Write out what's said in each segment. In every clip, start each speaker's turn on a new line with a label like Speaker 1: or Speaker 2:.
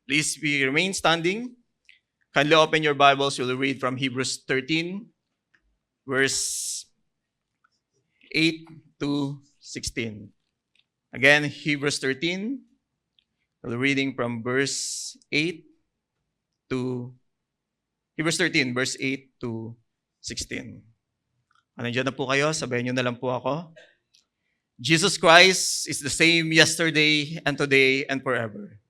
Speaker 1: Please remain standing. Kindly open your Bibles. We'll read from Hebrews 13, verse 8 to 16. Again, Hebrews 13. We're reading from verse 8 to Hebrews 13, verse 8 to 16. Nandiyan na po kayo, sabayan nyo na lang po ako. Jesus Christ is the same yesterday and today and forever.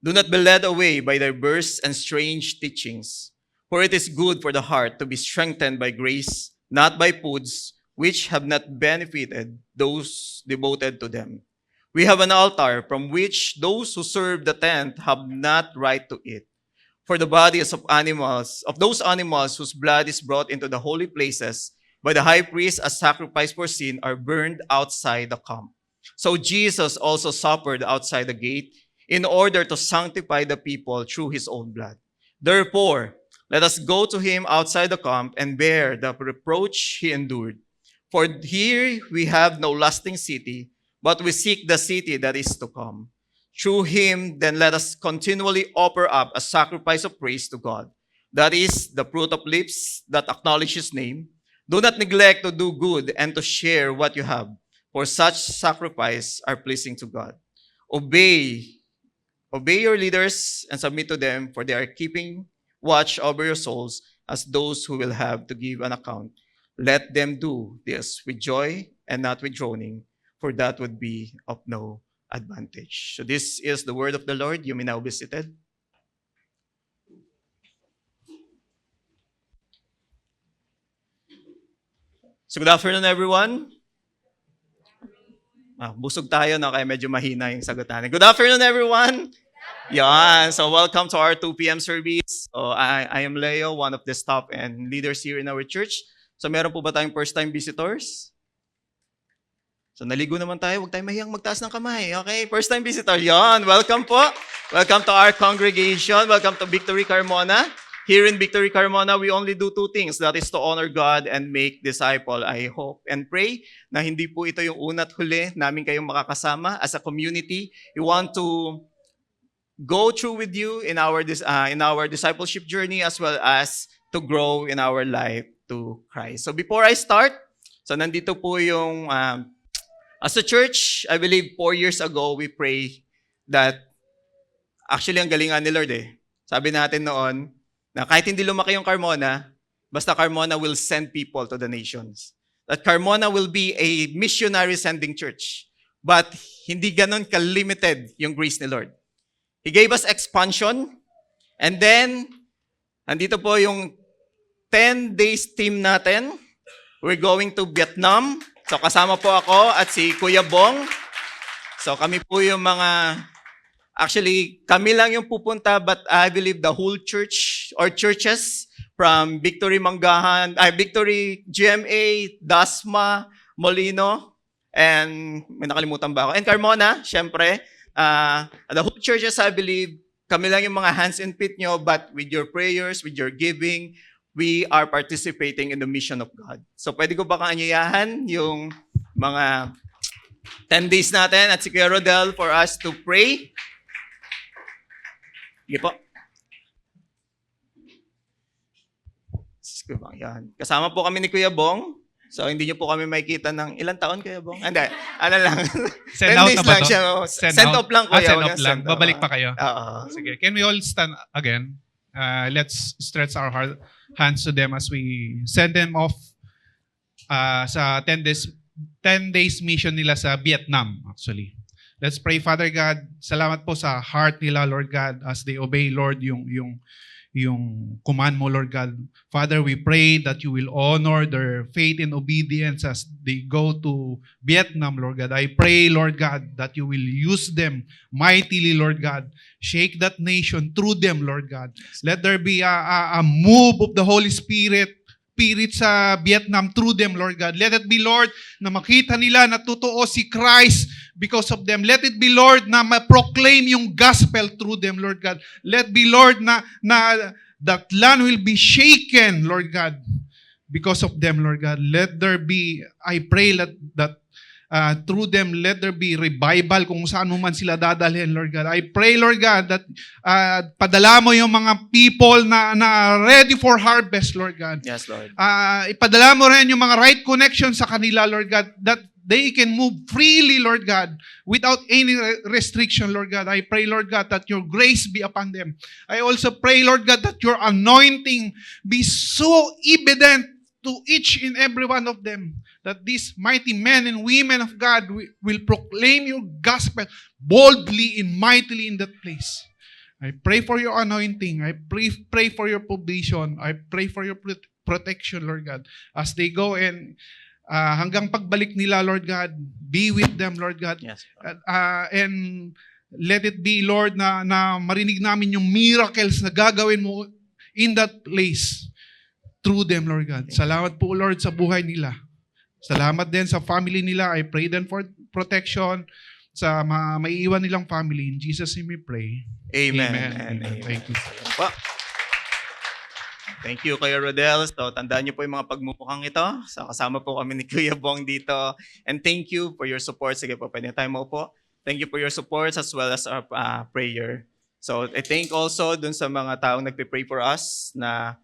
Speaker 1: Do not be led away by their bursts and strange teachings, for it is good for the heart to be strengthened by grace, not by foods which have not benefited those devoted to them. We have an altar from which those who serve the tent have not right to eat. For the bodies of those animals whose blood is brought into the holy places by the high priest as sacrifice for sin, are burned outside the camp. So Jesus also suffered outside the gate in order to sanctify the people through his own blood. Therefore, let us go to him outside the camp and bear the reproach he endured. For here we have no lasting city, but we seek the city that is to come. Through him, then let us continually offer up a sacrifice of praise to God. That is the fruit of lips that acknowledge his name. Do not neglect to do good and to share what you have, for such sacrifice are pleasing to God. Obey your leaders and submit to them, for they are keeping watch over your souls as those who will have to give an account. Let them do this with joy and not with groaning, for that would be of no advantage. So this is the word of the Lord. You may now be seated. So good afternoon, everyone. Busog tayo, no? Kaya medyo mahina yung sagot natin. Good afternoon, everyone. Yan. So welcome to our 2 p.m. service. So I am Leo, one of the staff and leaders here in our church. So meron po ba tayong first-time visitors? So naligo naman tayo. Huwag tayong mahiyang magtaas ng kamay. Okay? First-time visitor. Yan. Welcome po. Welcome to our congregation. Welcome to Victory Carmona. Here in Victory Carmona, we only do 2 things. That is to honor God and make disciple. I hope and pray na hindi po ito yung una't huli namin kayong makakasama. As a community, we want to go through with you in our discipleship journey as well as to grow in our life to Christ. So before I start, so nandito po yung, as a church, I believe 4 years ago, we pray that, actually ang galingan ni Lord Sabi natin noon, na kahit hindi lumaki yung Carmona, basta Carmona will send people to the nations. That Carmona will be a missionary sending church. But hindi ganon ka-limited yung grace ni Lord. He gave us expansion. And then, andito po yung 10 days team natin. We're going to Vietnam. So kasama po ako at si Kuya Bong. So kami po yung mga... Actually, kami lang yung pupunta, but I believe the whole church or churches from Victory Manggahan, Victory GMA, Dasma, Molino, and may nakalimutan ba ako? And Carmona, syempre. The whole churches, I believe, kami lang yung mga hands and feet nyo, but with your prayers, with your giving, we are participating in the mission of God. So pwede ko ba kaanyayahan yung mga 10 days natin at si Kuya Rodel for us to pray? Sige po. Yan. Kasama po kami ni Kuya Bong. So, hindi niyo po kami makikita ng ilang taon, Kuya Bong? Hindi. Ano lang.
Speaker 2: Send out na ba to?
Speaker 1: Siya. Send off lang, Kuya.
Speaker 2: Send off lang. Babalik pa kayo.
Speaker 1: Oo.
Speaker 2: Sige. Can we all stand again? Let's stretch our hands to them as we send them off sa 10 days mission nila sa Vietnam, actually. Let's pray, Father God. Salamat po sa heart nila, Lord God, as they obey, Lord, yung command mo, Lord God. Father, we pray that you will honor their faith and obedience as they go to Vietnam, Lord God. I pray, Lord God, that you will use them mightily, Lord God. Shake that nation through them, Lord God. Let there be a move of the Holy Spirit sa Vietnam through them, Lord God. Let it be, Lord, na makita nila na totoo si Christ because of them. Let it be, Lord, na ma-proclaim yung gospel through them, Lord God. Let it be, Lord, na that land will be shaken, Lord God, because of them, Lord God. Let there be, I pray that through them, let there be revival kung saan mo man sila dadalhin, Lord God. I pray, Lord God, that padala mo yung mga people na ready for harvest, Lord God.
Speaker 1: Yes, Lord.
Speaker 2: Ipadala mo rin yung mga right connection sa kanila, Lord God, that they can move freely, Lord God, without any restriction, Lord God. I pray, Lord God, that your grace be upon them. I also pray, Lord God, that your anointing be so evident to each and every one of them, that these mighty men and women of God will proclaim your gospel boldly and mightily in that place. I pray for your anointing. I pray for your provision. I pray for your protection, Lord God, as they go and hanggang pagbalik nila, Lord God, be with them, Lord God.
Speaker 1: Yes.
Speaker 2: And let it be, Lord, na marinig namin yung miracles na gagawin mo in that place through them, Lord God. Salamat po, Lord, sa buhay nila. Salamat din sa family nila. I pray them for protection sa maiiwan nilang family. In Jesus' name we pray.
Speaker 1: Amen.
Speaker 2: Amen. Thank you.
Speaker 1: Well, thank you, Kuya Rodel. So, tandaan niyo po yung mga pagmumukhang ito. So, kasama po kami ni Kuya Bong dito. And thank you for your support. Sige po, pwede tayo maupo. Thank you for your support as well as our prayer. So, I thank also dun sa mga taong nagpe-pray for us na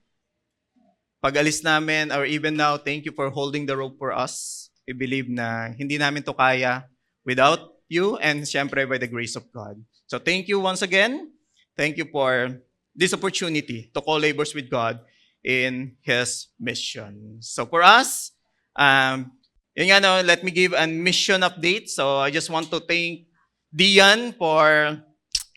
Speaker 1: pag-alis namin or even now, thank you for holding the rope for us. We believe na hindi namin to kaya without you and syempre by the grace of God. So thank you once again. Thank you for this opportunity to co-labor with God in His mission. So for us, yun nga, no, let me give a mission update. So I just want to thank Dian for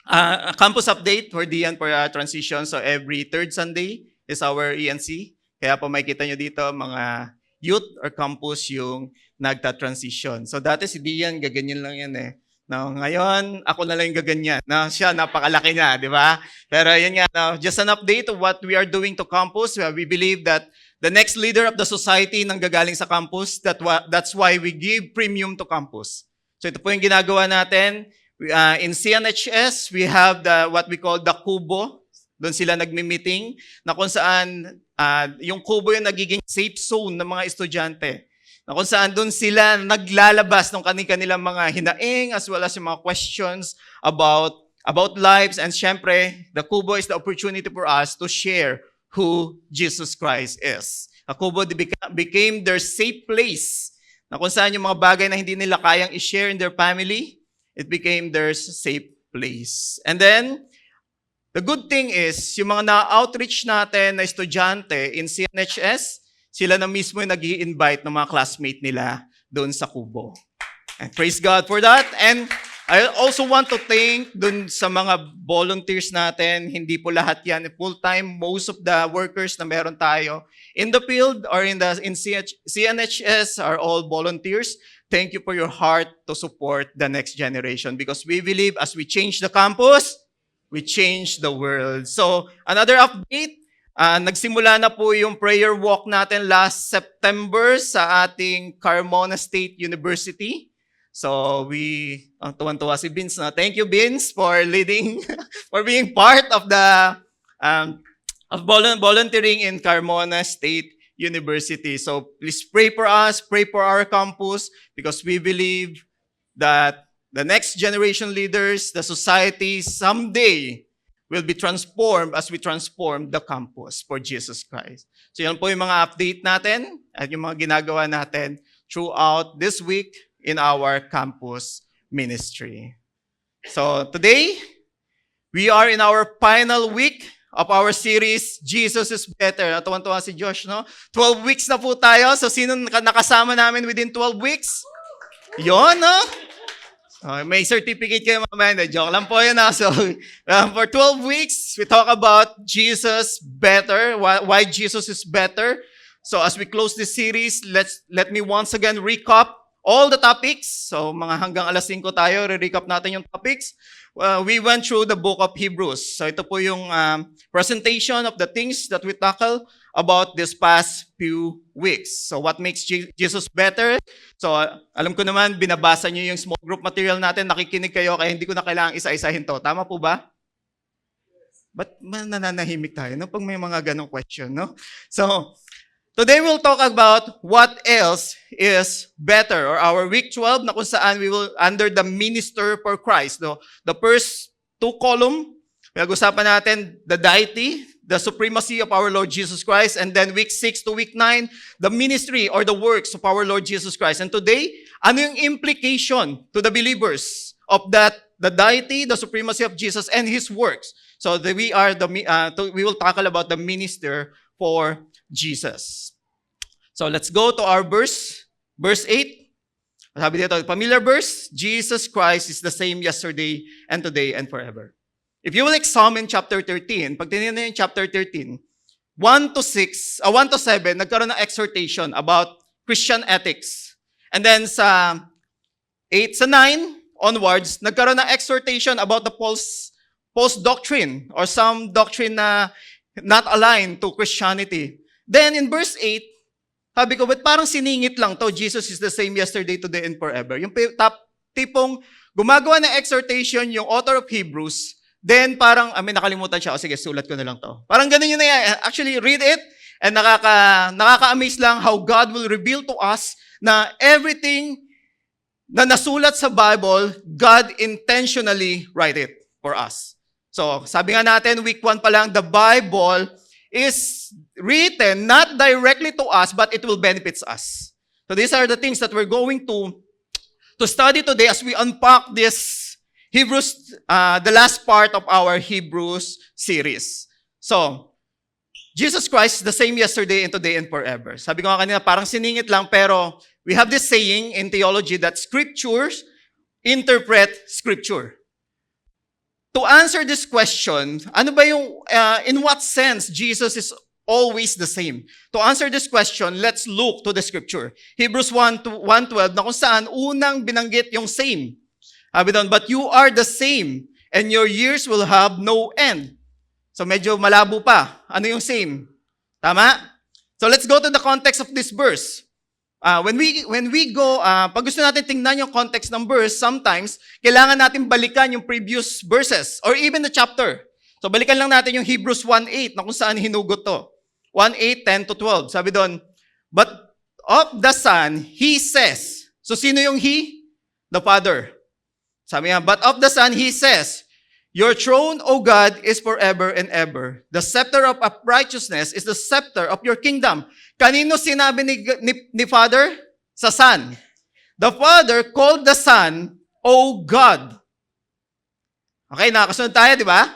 Speaker 1: a campus update for Dian for transition. So every third Sunday is our ENC. Kaya po makikita nyo dito, mga youth or campus yung nagta-transition. So dati si Dian, gaganyan lang yan eh. No, ngayon, ako na lang yung gaganyan. No, siya, napakalaki niya, di ba? Pero yun nga, no, just an update of what we are doing to campus. We believe that the next leader of the society nang gagaling sa campus, that's why we give premium to campus. So ito po yung ginagawa natin. In CNHS, we have what we call the Kubo. Doon sila nagmi-meeting na kung saan yung Kubo yung nagiging safe zone ng mga estudyante. Na kung saan doon sila naglalabas ng kanilang mga hinaing as well as yung mga questions about lives. And syempre, the Kubo is the opportunity for us to share who Jesus Christ is. The Kubo became their safe place. Na kung saan yung mga bagay na hindi nila kayang i-share in their family, it became their safe place. And then, the good thing is, yung mga na-outreach natin na estudyante in CNHS, sila na mismo yung nag-i-invite ng mga classmate nila doon sa Kubo. And praise God for that. And I also want to thank doon sa mga volunteers natin. Hindi po lahat yan full-time. Most of the workers na meron tayo in the field or in CNHS are all volunteers. Thank you for your heart to support the next generation because we believe as we change the campus, we change the world. So, another update, nagsimula na po yung prayer walk natin last September sa ating Carmona State University. So, tuwan-tuwa si Vince. Thank you, Vince, for leading, for being part of the of volunteering in Carmona State University. So, please pray for us, pray for our campus, because we believe that the next generation leaders, the society someday will be transformed as we transform the campus for Jesus Christ. So yan po yung mga update natin at yung mga ginagawa natin throughout this week in our campus ministry. So today, we are in our final week of our series, Jesus is Better. Natuwan-tuwa si Josh, no? 12 weeks na po tayo. So sino nakasama namin within 12 weeks? Yon, no? May certificate kayo mamaya. Joke lang po yun. So, for 12 weeks, we talk about Jesus better, why Jesus is better. So, as we close this series, let me once again recap all the topics. So, mga hanggang alas 5 tayo, re-recap natin yung topics. We went through the book of Hebrews. So, ito po yung presentation of the things that we tackle about this past few weeks. So what makes Jesus better? So alam ko naman, binabasa niyo yung small group material natin, nakikinig kayo, kaya hindi ko na kailangang isa-isahin to. Tama po ba? Ba't nananahimik tayo no? Pag may mga ganong question, no? So, Today we'll talk about what else is better, or our week 12 na kung saan we will under the minister for Christ. No? The first two column, pinag-usapan natin the deity, the supremacy of our Lord Jesus Christ, and then week 6 to week 9, the ministry or the works of our Lord Jesus Christ. And today, ano yung implication to the believers of that, the deity, the supremacy of Jesus, and His works? So we will tackle about the minister for Jesus. So let's go to our verse 8. Sabi dito, familiar verse, Jesus Christ is the same yesterday and today and forever. If you will examine chapter 13, pag tinignan niyo yung chapter 13, 1 to 7, nagkaroon ng exhortation about Christian ethics. And then sa 9 onwards, nagkaroon ng exhortation about the false doctrine or some doctrine na not aligned to Christianity. Then in verse 8, sabi ko, but parang siningit lang to, Jesus is the same yesterday, today, and forever. Yung tipong gumagawa ng exhortation yung author of Hebrews, then parang, may nakalimutan siya, sige, sulat ko na lang to. Parang ganun yun na yan. Actually, read it, and nakaka-amaze lang how God will reveal to us na everything na nasulat sa Bible, God intentionally write it for us. So, sabi nga natin, week 1 pa lang, the Bible is written not directly to us, but it will benefit us. So these are the things that we're going to study today as we unpack this Hebrews, the last part of our Hebrews series. So, Jesus Christ is the same yesterday and today and forever. Sabi ko nga kanina, parang siningit lang, pero we have this saying in theology that scriptures interpret scripture. To answer this question, ano ba yung, in what sense Jesus is always the same? To answer this question, let's look to the scripture. Hebrews 1:12, na kung saan unang binanggit yung same. Sabi doon, but you are the same, and your years will have no end. So medyo malabo pa. Ano yung same? Tama? So let's go to the context of this verse. When we go, pag gusto natin tingnan yung context ng verse, sometimes, kailangan natin balikan yung previous verses, or even the chapter. So balikan lang natin yung Hebrews 1:8, na kung saan hinugot to. 1:8, 10 to 12. Sabi doon, but of the Son, He says. So sino yung He? The Father. Sabi nga, but of the Son, He says, your throne, O God, is forever and ever. The scepter of righteousness is the scepter of your kingdom. Kanino sinabi ni Father? Sa Son. The Father called the Son, O God. Okay, nakakasunod tayo, di ba?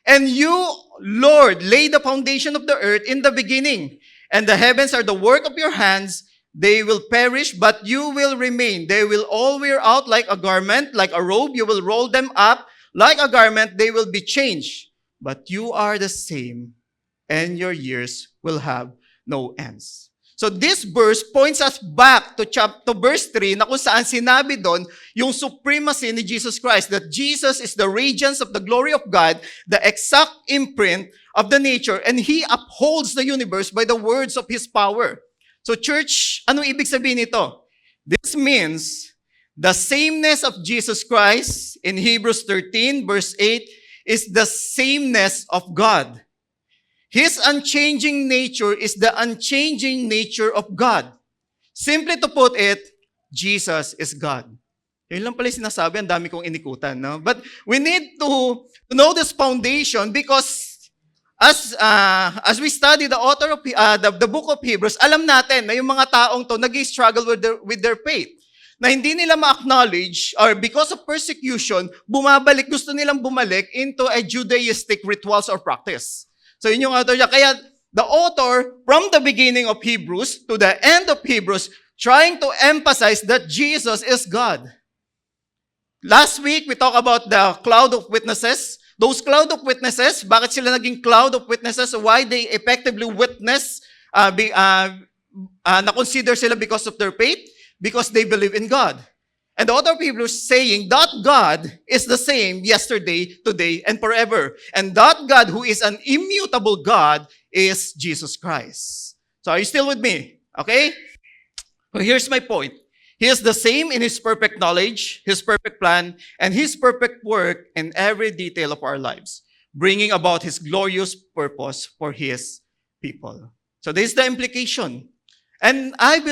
Speaker 1: And you, Lord, laid the foundation of the earth in the beginning, and the heavens are the work of your hands. They will perish, but you will remain. They will all wear out like a garment, like a robe. You will roll them up like a garment. They will be changed. But you are the same, and your years will have no ends. So this verse points us back to verse 3 na kung saan sinabi doon yung supremacy ni Jesus Christ, that Jesus is the radiance of the glory of God, the exact imprint of the nature, and He upholds the universe by the words of His power. So church, anong ibig sabihin nito? This means the sameness of Jesus Christ in Hebrews 13 verse 8 is the sameness of God. His unchanging nature is the unchanging nature of God. Simply to put it, Jesus is God. Yun lang pala yung sinasabi, ang dami kong inikutan. No? But we need to know this foundation because as we study the author of the book of Hebrews, alam natin na yung mga taong to nag-struggle with their faith. Na hindi nila ma-acknowledge or because of persecution, gusto nilang bumalik into a Judaistic rituals or practice. So yun yung author niya. Kaya the author, from the beginning of Hebrews to the end of Hebrews, trying to emphasize that Jesus is God. Last week, we talked about the cloud of witnesses. Those cloud of witnesses, bakit sila naging cloud of witnesses? Why they effectively witness, na-consider sila because of their faith? Because they believe in God. And the author of Hebrews saying that God is the same yesterday, today, and forever. And that God who is an immutable God is Jesus Christ. So are you still with me? Okay? Well, here's my point. He is the same in His perfect knowledge, His perfect plan, and His perfect work in every detail of our lives, bringing about His glorious purpose for His people. So this is the implication. And I'm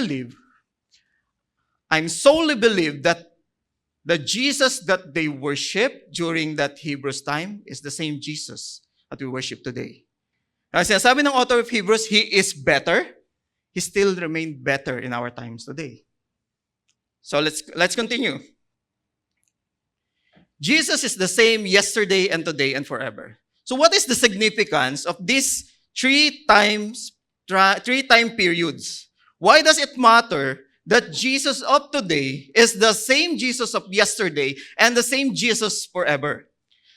Speaker 1: solely believe that the Jesus that they worship during that Hebrews time is the same Jesus that we worship today. Kasi sabi ng author of Hebrews, He is better. He still remained better in our times today. So let's continue. Jesus is the same yesterday and today and forever. So what is the significance of these three time periods? Why does it matter that Jesus of today is the same Jesus of yesterday and the same Jesus forever?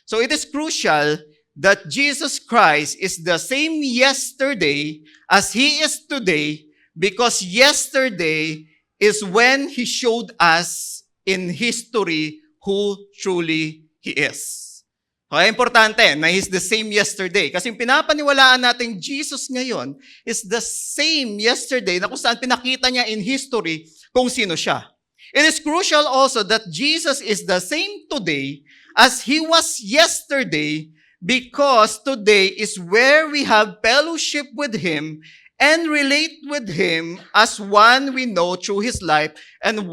Speaker 1: So it is crucial that Jesus Christ is the same yesterday as He is today, because yesterday is when He showed us in history who truly He is. Okay, importante na He's the same yesterday. Kasi yung pinapaniwalaan natin Jesus ngayon is the same yesterday na kung saan pinakita niya in history kung sino siya. It is crucial also that Jesus is the same today as He was yesterday, because today is where we have fellowship with Him and relate with Him as one we know through His life and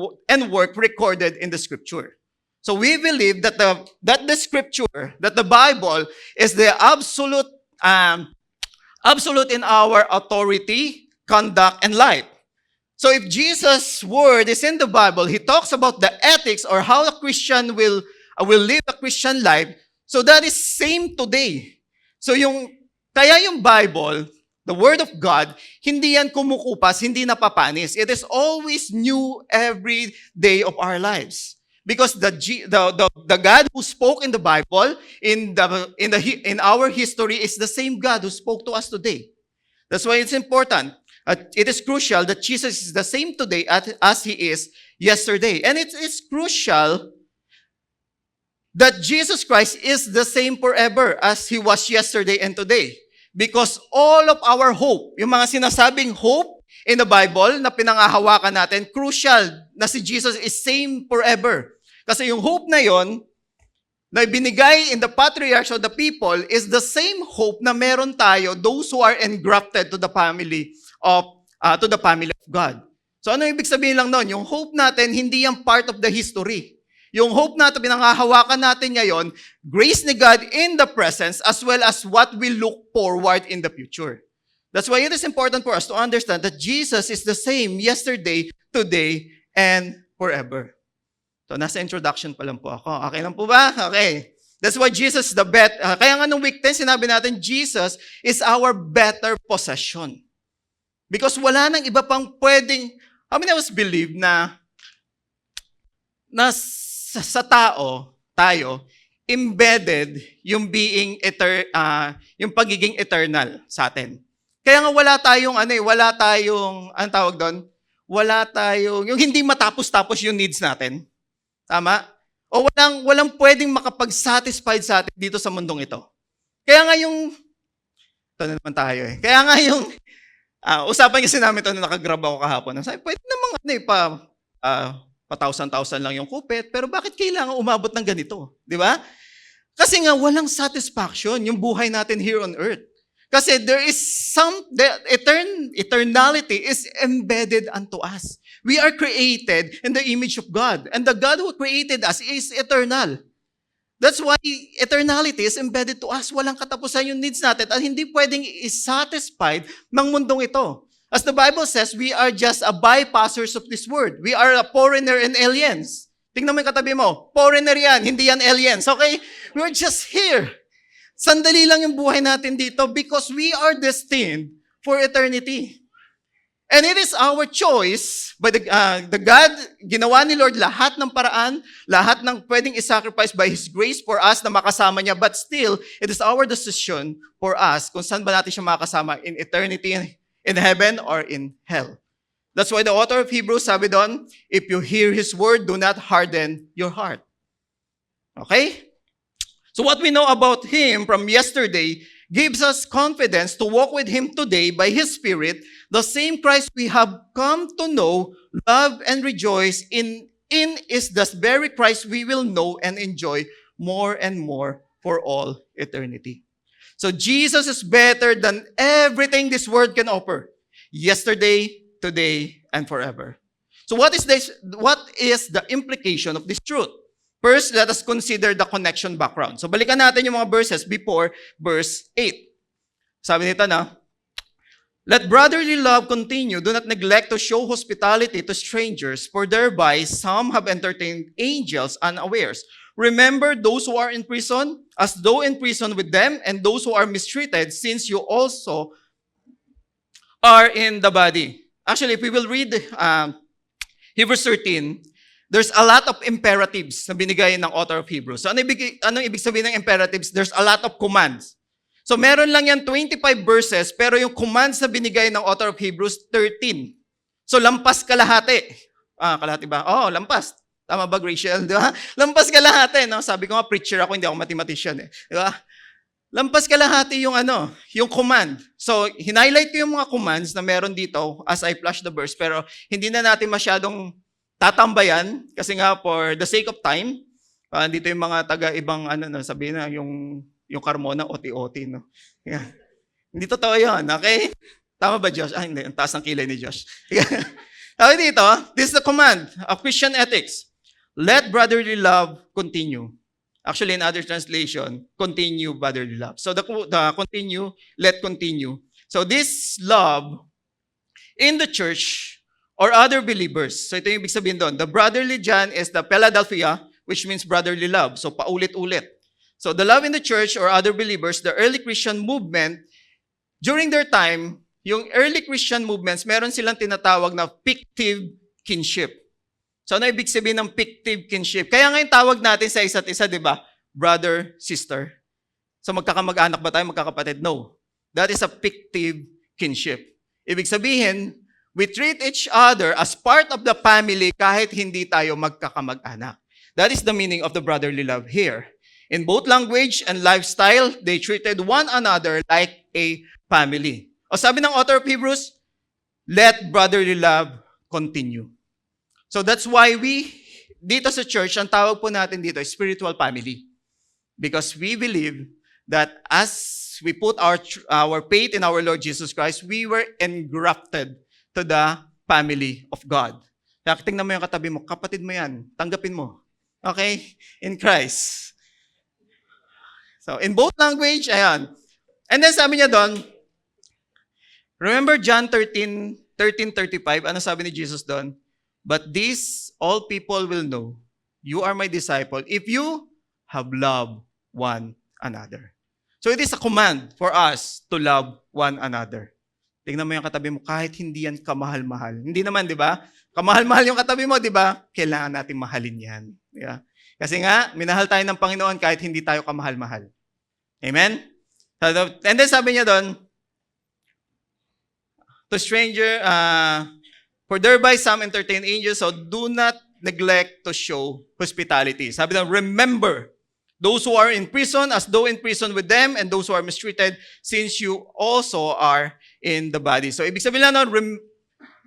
Speaker 1: work recorded in the Scripture. So we believe that the Scripture, that the Bible is the absolute in our authority, conduct, and life. So if Jesus' word is in the Bible, He talks about the ethics or how a Christian will live a Christian life. So that is same today. So kaya yung Bible, the Word of God, hindi yan kumukupas, hindi napapanis. It is always new every day of our lives. Because the God who spoke in the Bible, in our history, is the same God who spoke to us today. That's why it's important. It is crucial that Jesus is the same today as He is yesterday. And it is crucial that Jesus Christ is the same forever as He was yesterday and today. Because all of our hope, yung mga sinasabing hope in the Bible na pinangahawakan natin, crucial na si Jesus is same forever. Kasi yung hope na yon na binigay in the patriarchs of the people is the same hope na meron tayo, those who are engrafted to the family of God. So ano ibig sabihin lang nun? Yung hope natin, hindi yan part of the history. Yung hope natin, pinangahawakan natin ngayon, grace ni God in the presence as well as what we look forward in the future. That's why it is important for us to understand that Jesus is the same yesterday, today, and forever. So, nasa introduction pa lang po ako. Okay lang po ba? Okay. That's why Jesus is the kaya nga nung week 10, sinabi natin, Jesus is our better possession. Because wala nang iba pang pwedeng, how many of us believe na sa tayo, embedded yung yung pagiging eternal sa atin. Kaya nga wala tayong anong tawag doon? Wala tayong, yung hindi matapos-tapos yung needs natin. Tama? O walang pwedeng makapag-satisfied sa atin dito sa mundong ito. Kaya nga ito na naman tayo eh. Kaya nga usapan kasi namin ito na nakagrab ako kahapon. Sabi, pwede naman pa 1,000 lang yung kupit, pero bakit kailangan umabot ng ganito? Di ba? Kasi nga walang satisfaction yung buhay natin here on earth. Kasi the eternality is embedded unto us. We are created in the image of God. And the God who created us is eternal. That's why eternality is embedded to us. Walang katapusan yung needs natin at hindi pwedeng is-satisfied ng mundong ito. As the Bible says, we are just a bypassers of this world. We are a foreigner and aliens. Tingnan mo yung katabi mo. Foreigner yan, hindi yan aliens. Okay? We're just here. Sandali lang yung buhay natin dito because we are destined for eternity. And it is our choice, by the God, ginawa ni Lord lahat ng paraan, lahat ng pwedeng isacrifice by His grace for us na makasama niya, but still, it is our decision for us kung saan ba natin siya makasama, in eternity, in heaven, or in hell. That's why the author of Hebrews sabi doon, if you hear His word, do not harden your heart. Okay? So what we know about Him from yesterday gives us confidence to walk with Him today by His Spirit, the same Christ we have come to know, love, and rejoice in is the very Christ we will know and enjoy more and more for all eternity. So Jesus is better than everything this world can offer. Yesterday, today, and forever. So what is this? What is the implication of this truth? First, let us consider the connection background. So balikan natin yung mga verses before verse 8. Sabi nito na, let brotherly love continue. Do not neglect to show hospitality to strangers, for thereby some have entertained angels unawares. Remember those who are in prison, as though in prison with them, and those who are mistreated, since you also are in the body. Actually, if we will read Hebrews 13, there's a lot of imperatives na binigay ng author of Hebrews. So anong ibig sabihin ng imperatives? There's a lot of commands. So meron lang yan 25 verses, pero yung commands na binigay ng author of Hebrews, 13. So lampas kalahati. Kalahati ba? Lampas. Tama ba, Rachel? Di ba? Lampas kalahati. No? Sabi ko nga, preacher ako, hindi ako mathematician. Di ba? Lampas kalahati yung yung command. So, hinighlight ko yung mga commands na meron dito as I flash the verse, pero hindi na natin masyadong tatambayan kasi nga for the sake of time, dito yung mga taga-ibang sabihin na yung Carmona, OT-OT, no? Yeah. Hindi totoo yun, okay? Tama ba, Josh? Hindi, ang taas ng kilay ni Josh. Sabi dito, this is the command of Christian ethics. Let brotherly love continue. Actually, in other translation, continue brotherly love. So the continue, let continue. So this love in the church or other believers. So ito yung ibig sabihin doon. The brotherly dyan is the Philadelphia, which means brotherly love. So paulit-ulit. So the love in the church or other believers, the early Christian movement, during their time, yung early Christian movements, meron silang tinatawag na fictive kinship. So ano ibig sabihin ng fictive kinship? Kaya nga yung tawag natin sa isa't isa, di ba? Brother, sister. So magkakamag-anak ba tayo, magkakapatid? No. That is a fictive kinship. Ibig sabihin, we treat each other as part of the family kahit hindi tayo magkakamag-anak. That is the meaning of the brotherly love here. In both language and lifestyle, they treated one another like a family. O sabi ng author of Hebrews, let brotherly love continue. So that's why dito sa church, ang tawag po natin dito is spiritual family. Because we believe that as we put our faith in our Lord Jesus Christ, we were engrafted to the family of God. Kaya tingnan mo yung katabi mo, kapatid mo yan, tanggapin mo. Okay? In Christ. So, in both language, ayan. And then sabi niya doon, remember John 13:35, ano sabi ni Jesus doon? But this, all people will know, you are my disciple, if you have loved one another. So, it is a command for us to love one another. Tingnan mo yung katabi mo, kahit hindi yan kamahal-mahal. Hindi naman, di ba? Kamahal-mahal yung katabi mo, di ba? Kailangan natin mahalin yan. Yeah. Kasi nga, minahal tayo ng Panginoon kahit hindi tayo kamahal-mahal. Amen? And then sabi niya doon, to stranger, for thereby some entertain angels, so do not neglect to show hospitality. Sabi doon, remember those who are in prison as though in prison with them, and those who are mistreated, since you also are in the body. So, ibig sabihin lang,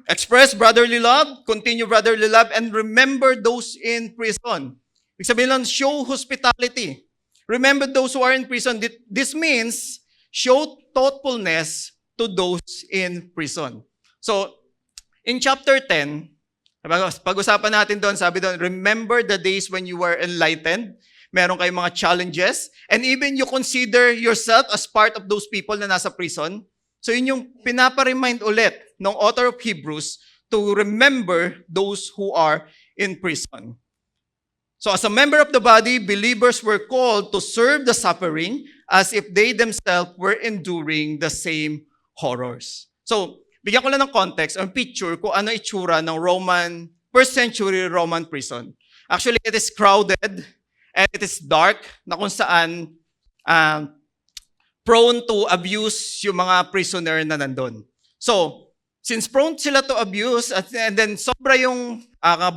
Speaker 1: express brotherly love, continue brotherly love, and remember those in prison. Ibig sabihin lang, show hospitality. Remember those who are in prison. This means, show thoughtfulness to those in prison. So, in chapter 10, pag-usapan natin doon, sabi doon, remember the days when you were enlightened. Meron kayong mga challenges. And even you consider yourself as part of those people na nasa prison. So, yun yung pinapa-remind ulit ng author of Hebrews to remember those who are in prison. So as a member of the body, believers were called to serve the suffering as if they themselves were enduring the same horrors. So, bigyan ko lang ng context, ang picture kung ano itsura ng first century Roman prison. Actually, it is crowded and it is dark na kung saan prone to abuse yung mga prisoner na nandun. So, since prone sila to abuse and then sobra yung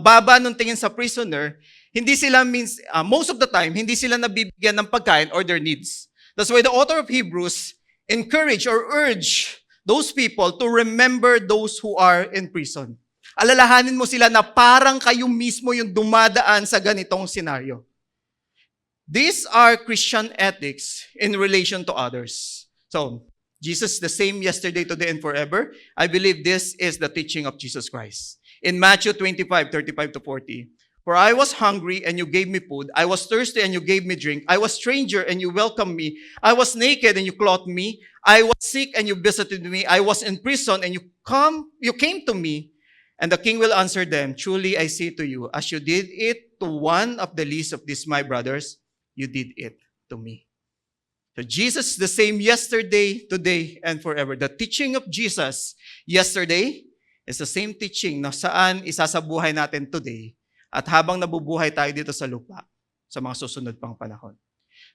Speaker 1: baba ng tingin sa prisoner, hindi sila most of the time, hindi sila nabibigyan ng pagkain or their needs. That's why the author of Hebrews encourage or urge those people to remember those who are in prison. Alalahanin mo sila na parang kayo mismo yung dumadaan sa ganitong senaryo. These are Christian ethics in relation to others. So, Jesus the same yesterday, today, and forever. I believe this is the teaching of Jesus Christ. In Matthew 25:35-40, for I was hungry and you gave me food. I was thirsty and you gave me drink. I was stranger and you welcomed me. I was naked and you clothed me. I was sick and you visited me. I was in prison and you came to me. And the king will answer them, truly I say to you, as you did it to one of the least of these my brothers, you did it to me. So Jesus the same yesterday, today, and forever. The teaching of Jesus yesterday is the same teaching na saan isasabuhay natin today at habang nabubuhay tayo dito sa lupa sa mga susunod pang panahon.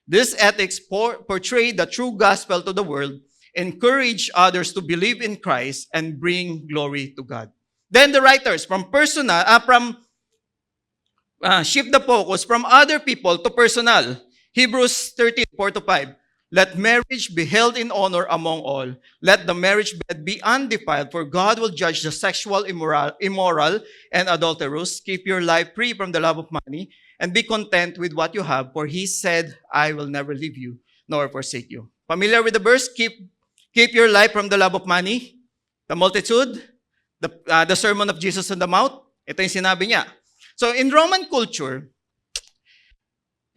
Speaker 1: These ethics portray the true gospel to the world, encourage others to believe in Christ, and bring glory to God. Then the writers shift the focus from other people to personal. Hebrews 13:4-5. Let marriage be held in honor among all. Let the marriage bed be undefiled, for God will judge the sexual immoral and adulterous. Keep your life free from the love of money, and be content with what you have, for He said, I will never leave you nor forsake you. Familiar with the verse? Keep your life from the love of money, the multitude, the sermon of Jesus on the Mount. Ito yung sinabi niya. So in Roman culture,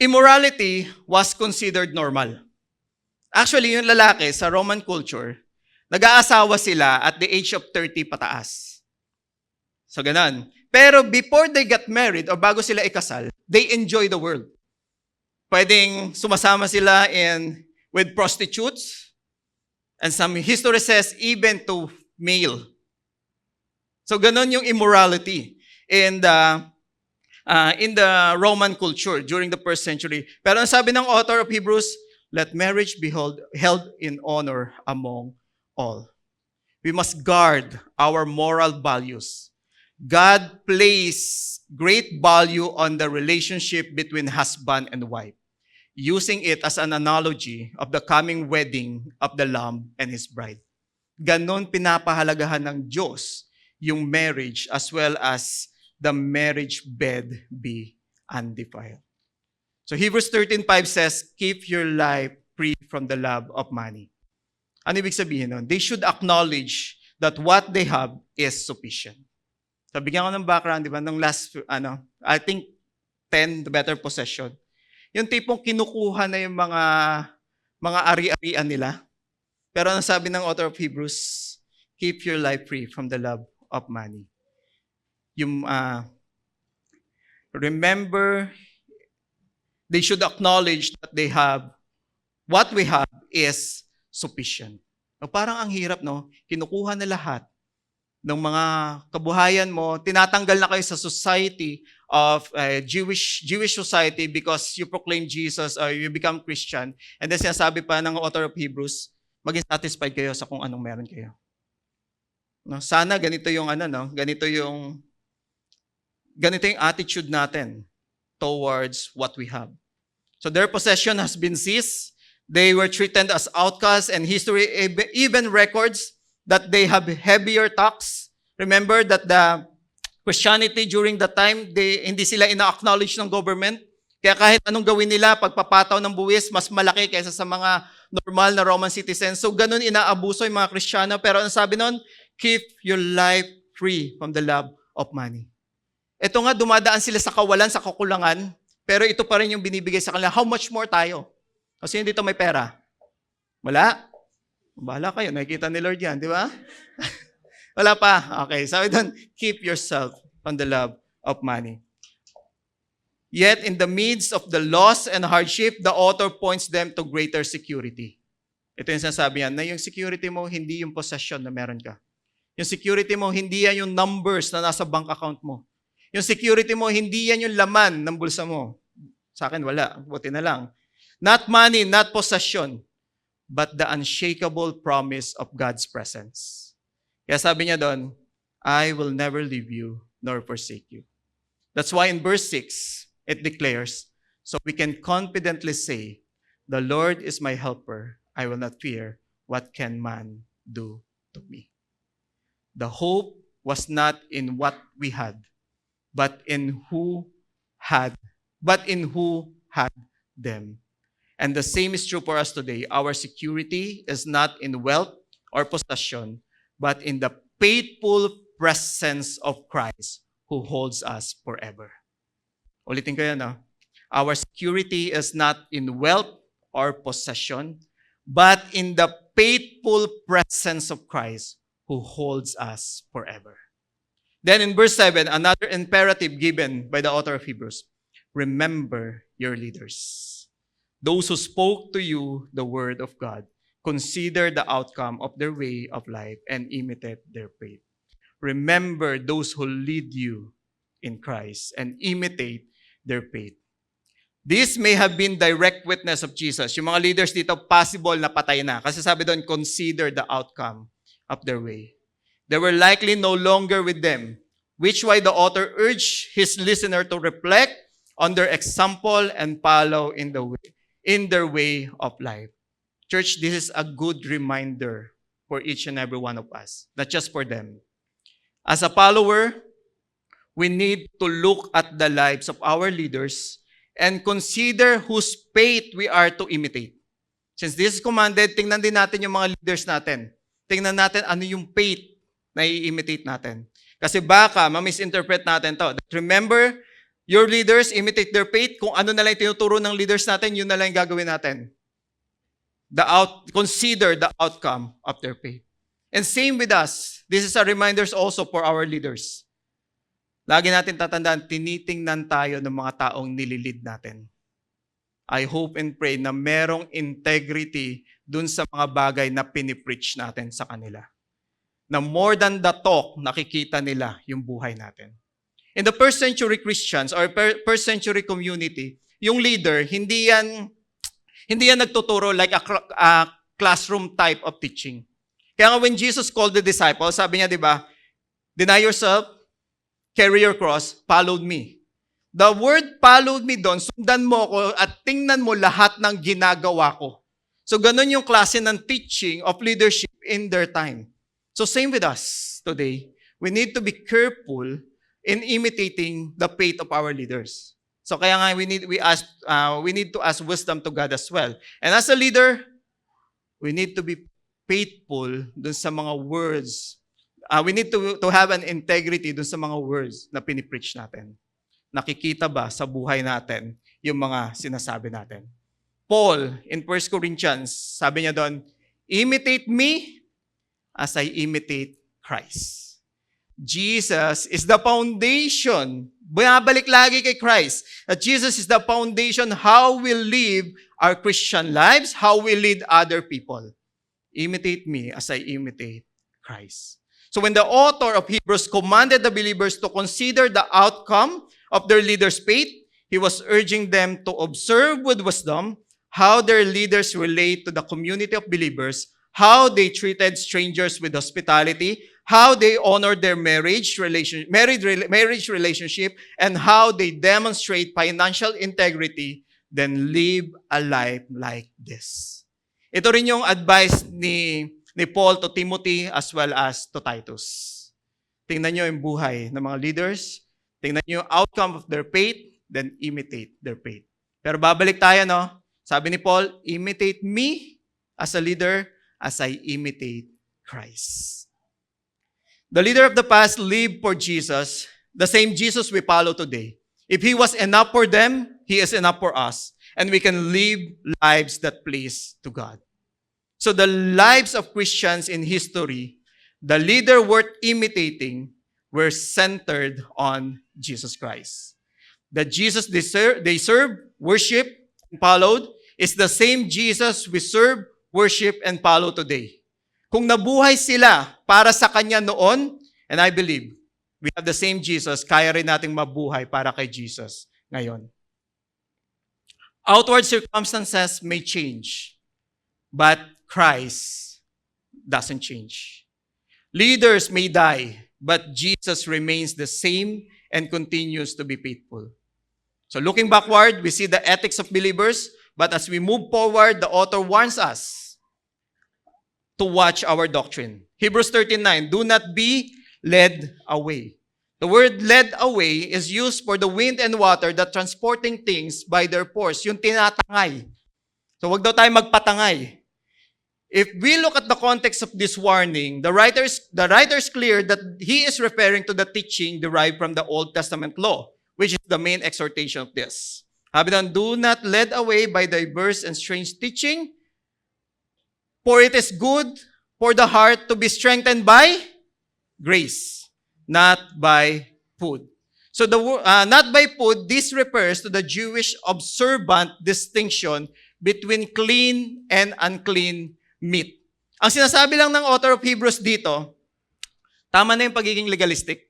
Speaker 1: immorality was considered normal. Actually, yung lalaki sa Roman culture, nag-aasawa sila at the age of 30 pataas. So ganun. Pero before they get married or bago sila ikasal, they enjoy the world. Pwedeng sumasama sila with prostitutes, and some history says even to male. So ganun yung immorality in the Roman culture during the first century. Pero ang sabi ng author of Hebrews, let marriage be held in honor among all. We must guard our moral values. God placed great value on the relationship between husband and wife, using it as an analogy of the coming wedding of the Lamb and His bride. Ganon pinapahalagahan ng Diyos yung marriage as well as the marriage bed be undefiled. So Hebrews 13:5 says, keep your life free from the love of money. Ano ibig sabihin nun? They should acknowledge that what they have is sufficient. So bigyan ko ng background, di ba? Nung last, I think 10, the better possession. Yung tipong kinukuha na yung mga ari-arian nila. Pero ang sabi ng author of Hebrews, keep your life free from the love of money. Yung, remember, they should acknowledge that what we have is sufficient. No, parang ang hirap, no? Kinukuha na lahat ng mga kabuhayan mo, tinatanggal na kayo sa society of Jewish society because you proclaim Jesus or you become Christian. And then sinasabi pa ng author of Hebrews, maging satisfied kayo sa kung anong meron kayo. No, sana ganito yung ganito yung attitude natin towards what we have. So their possession has been seized. They were treated as outcasts, and history even records that they have heavier tax. Remember that the Christianity during that time, hindi sila ina-acknowledge ng government. Kaya kahit anong gawin nila, pagpapataw ng buwis, mas malaki kaysa sa mga normal na Roman citizens. So ganun inaabuso yung mga Kristiyano. Pero ang sabi nun, keep your life free from the love of money. Ito nga, dumadaan sila sa kawalan, sa kakulangan, pero ito pa rin yung binibigay sa kanila. How much more tayo? Kasi dito may pera. Wala? Bahala kayo. Nakikita ni Lord yan, di ba? Wala pa. Okay. Sabi doon, keep yourself from the love of money. Yet, in the midst of the loss and hardship, the author points them to greater security. Ito yung sinasabi yan, na yung security mo, hindi yung possession na meron ka. Yung security mo, hindi yan yung numbers na nasa bank account mo. Yung security mo, hindi yan yung laman ng bulsa mo. Sa akin, wala. Buti na lang. Not money, not possession, but the unshakable promise of God's presence. Kaya sabi niya doon, I will never leave you nor forsake you. That's why in verse 6, it declares, so we can confidently say, the Lord is my helper. I will not fear. What can man do to me? The hope was not in what we had, but in who had them. And the same is true for us today. Our security is not in wealth or possession, but in the faithful presence of Christ who holds us forever. Ulitin ko yan, no? Our security is not in wealth or possession, but in the faithful presence of Christ who holds us forever. Then in verse 7, another imperative given by the author of Hebrews. Remember your leaders. Those who spoke to you the word of God. Consider the outcome of their way of life and imitate their faith. Remember those who lead you in Christ and imitate their faith. This may have been direct witness of Jesus. Yung mga leaders dito, possible na patay na. Kasi sabi doon, consider the outcome of their way. They were likely no longer with them, which why the author urged his listener to reflect on their example and follow in their way of life. Church, this is a good reminder for each and every one of us, not just for them. As a follower, we need to look at the lives of our leaders and consider whose faith we are to imitate. Since this is commanded, tingnan din natin yung mga leaders natin. Tingnan natin ano yung faith na i-imitate natin. Kasi baka ma-misinterpret natin to. Remember, your leaders, imitate their faith. Kung ano na lang tinuturo ng leaders natin, yun na lang yung gagawin natin. Consider the outcome of their faith. And same with us. This is a reminder also for our leaders. Lagi natin tatandaan, tinitingnan tayo ng mga taong nililid natin. I hope and pray na merong integrity dun sa mga bagay na pinipreach natin sa kanila. Na more than the talk, nakikita nila yung buhay natin. In the first century Christians or first century community, yung leader, hindi yan nagtuturo like a classroom type of teaching. Kaya nga when Jesus called the disciples, sabi niya, di ba, deny yourself, carry your cross, follow me. The word followed me doon, sundan mo ko at tingnan mo lahat ng ginagawa ko. So ganun yung klase ng teaching of leadership in their time. So same with us today. We need to be careful in imitating the faith of our leaders. So kaya nga we need to ask wisdom to God as well. And as a leader, we need to be faithful dun sa mga words. We need to have an integrity dun sa mga words na pinipreach natin. Nakikita ba sa buhay natin yung mga sinasabi natin? Paul, in 1 Corinthians, sabi niya doon, imitate me as I imitate Christ. Jesus is the foundation. Bumabalik lagi kay Christ. That Jesus is the foundation how we live our Christian lives, how we lead other people. Imitate me as I imitate Christ. So when the author of Hebrews commanded the believers to consider the outcome of their leaders' faith, he was urging them to observe with wisdom how their leaders relate to the community of believers, how they treated strangers with hospitality, how they honored their marriage relationship, and how they demonstrate financial integrity, then live a life like this. Ito rin yung advice ni Paul to Timothy as well as to Titus. Tingnan nyo yung buhay ng mga leaders, tingnan nyo yung outcome of their faith, then imitate their faith. Pero babalik tayo, no? Sabi ni Paul, imitate me as a leader as I imitate Christ. The leader of the past lived for Jesus, the same Jesus we follow today. If He was enough for them, He is enough for us. And we can live lives that please to God. So the lives of Christians in history, the leader worth imitating, were centered on Jesus Christ. The Jesus they served, worship, and followed is the same Jesus we serve, worship, and follow today. Kung nabuhay sila para sa Kanya noon, and I believe we have the same Jesus, kaya rin nating mabuhay para kay Jesus ngayon. Outward circumstances may change, but Christ doesn't change. Leaders may die, but Jesus remains the same and continues to be faithful. So looking backward, we see the ethics of believers, but as we move forward, the author warns us to watch our doctrine. Hebrews 13:9, do not be led away. The word led away is used for the wind and water that transporting things by their force. Yung tinatangay. So wag daw tayo magpatangay. If we look at the context of this warning, the writer's clear that he is referring to the teaching derived from the Old Testament law, which is the main exhortation of this. Sabi doon, do not led away by diverse and strange teaching, for it is good for the heart to be strengthened by grace, not by food. So not by food, this refers to the Jewish observant distinction between clean and unclean meat. Ang sinasabi lang ng author of Hebrews dito, tama na yung pagiging legalistic.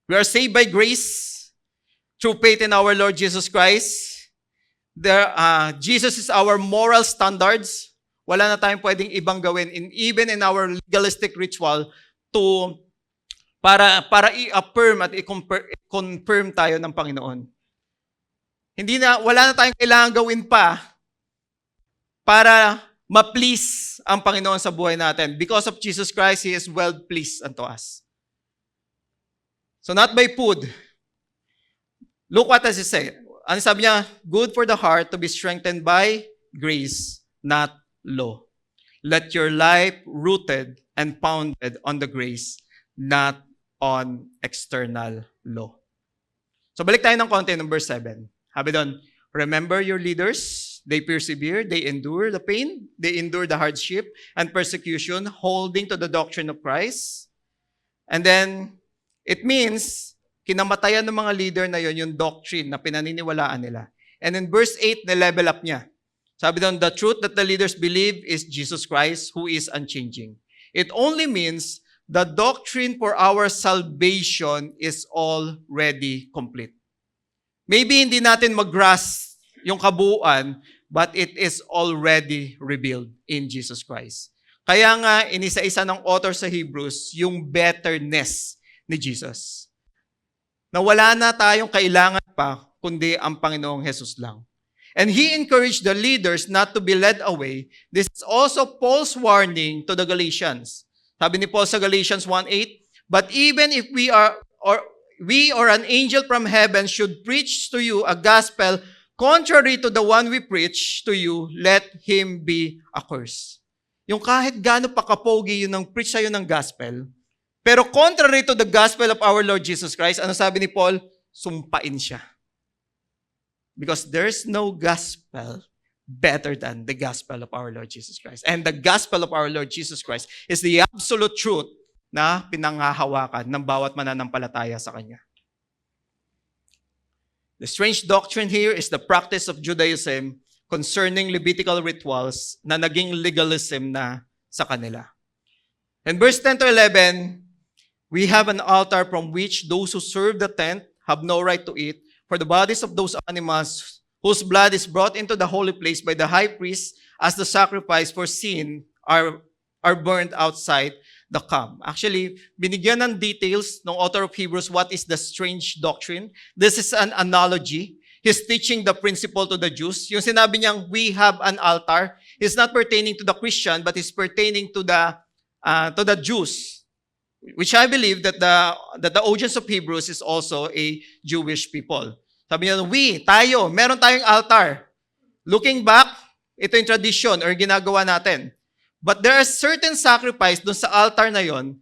Speaker 1: We are saved by grace through faith in our Lord Jesus Christ. Jesus is our moral standards. Wala na tayong pwedeng ibang gawin, even in our legalistic ritual, para i-affirm at i-confirm tayo ng Panginoon. Wala na tayong kailangan gawin pa para ma-please ang Panginoon sa buhay natin. Because of Jesus Christ, He is well pleased unto us. So not by food. Look what does He say. Ano sabi niya? Good for the heart to be strengthened by grace, not law. Let your life rooted and founded on the grace, not on external law. So balik tayo ng konti ng verse 7. Sabi doon, remember your leaders. They persevere, they endure the pain, they endure the hardship and persecution, holding to the doctrine of Christ. And then, it means, kinamatayan ng mga leader na yon yung doctrine na pinaniniwalaan nila. And in verse 8, na-level up niya. Sabi doon, the truth that the leaders believe is Jesus Christ, who is unchanging. It only means the doctrine for our salvation is already complete. Maybe hindi natin mag-grasp yung kabuuan, but it is already revealed in Jesus Christ. Kaya nga, inisa-isa ng author sa Hebrews, yung betterness ni Jesus. Na wala na tayong kailangan pa, kundi ang Panginoong Jesus lang. And he encouraged the leaders not to be led away. This is also Paul's warning to the Galatians. Sabi ni Paul sa Galatians 1:8, but even if we or an angel from heaven should preach to you a gospel contrary to the one we preach to you, let him be accursed. Yung kahit gaano pa kapogi yun ang preach sa'yo ng gospel, pero contrary to the gospel of our Lord Jesus Christ, ano sabi ni Paul? Sumpain siya. Because there's no gospel better than the gospel of our Lord Jesus Christ. And the gospel of our Lord Jesus Christ is the absolute truth na pinanghahawakan ng bawat mananampalataya sa Kanya. The strange doctrine here is the practice of Judaism concerning Levitical rituals na naging legalism na sa kanila. In verse 10 to 11, we have an altar from which those who serve the tent have no right to eat, for the bodies of those animals whose blood is brought into the holy place by the high priest as the sacrifice for sin are burned outside the camp. Actually, binigyan ng details ng author of Hebrews what is the strange doctrine. This is an analogy. He's teaching the principle to the Jews. Yung sinabi niyang, we have an altar, is not pertaining to the Christian, but is pertaining to the Jews. Which I believe that the audience of Hebrews is also a Jewish people. Sabi niya, tayo, meron tayong altar. Looking back, ito yung tradition or ginagawa natin. But there are certain sacrifice dun sa altar na yon.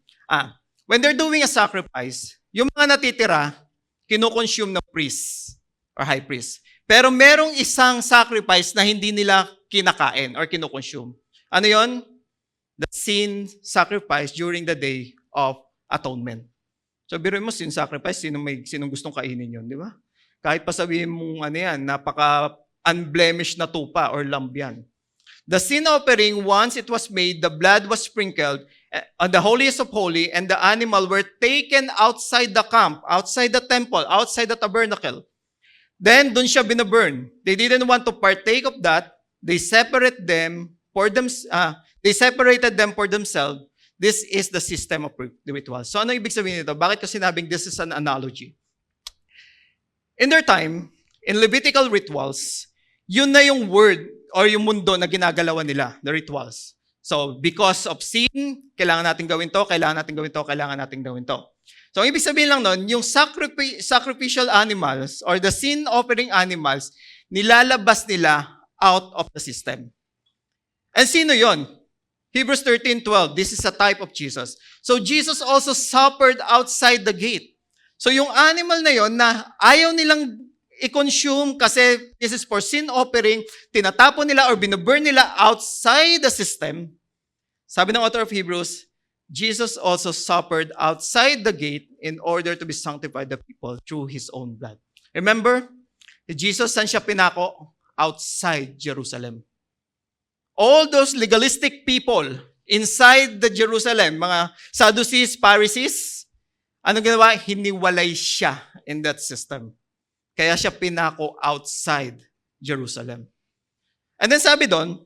Speaker 1: When they're doing a sacrifice, yung mga natitira, kinukonsume ng priest or high priest. Pero merong isang sacrifice na hindi nila kinakain or kinukonsume. Ano yon? The sin sacrifice during the day of atonement. So, biruin mo, sin sacrifice, sinong gustong kainin yon, di ba? Kahit pa sabihin mong napaka-unblemished na tupa or lamb yan. The sin offering, once it was made, the blood was sprinkled on the holiest of holy, and the animal were taken outside the camp, outside the temple, outside the tabernacle. Then, dun siya binaburn. They didn't want to partake of that. They separated them for themselves. This is the system of ritual. So, ano ibig sabihin nito? Bakit ko sinabing this is an analogy? In their time, in Levitical rituals, yun na yung word or yung mundo na ginagalawan nila, the rituals. So, because of sin, kailangan natin gawin to, kailangan natin gawin to, kailangan natin gawin to. So, ang ibig sabihin lang nun, yung sacrificial animals or the sin offering animals, nilalabas nila out of the system. And sino yon? Hebrews 13:12, this is a type of Jesus. So, Jesus also suffered outside the gate. So, yung animal na yon na ayaw nilang i-consume kasi this is for sin offering, tinatapon nila or binuburn nila outside the system. Sabi ng author of Hebrews, Jesus also suffered outside the gate in order to be sanctified the people through His own blood. Remember, Jesus, saan siya pinako? Outside Jerusalem. All those legalistic people inside the Jerusalem, mga Sadducees, Pharisees, ano ginawa? Hiniwalay siya in that system. Kaya siya pinako outside Jerusalem. And then sabi doon,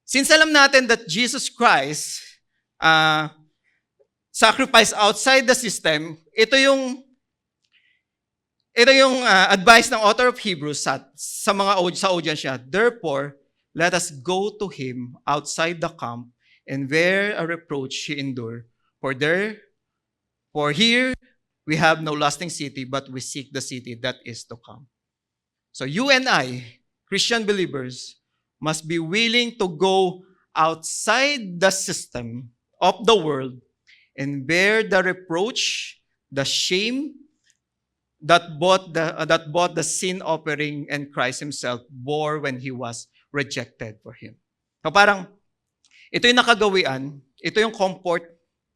Speaker 1: since alam natin that Jesus Christ sacrifice outside the system, ito yung advice ng author of Hebrews sa audience niya. Therefore, let us go to him outside the camp and bear a reproach he endured. For here we have no lasting city, but we seek the city that is to come. So you and I, Christian believers, must be willing to go outside the system of the world and bear the reproach, the shame that both the sin offering and Christ Himself bore when He was rejected for Him. So parang, ito yung nakagawian, ito yung comfort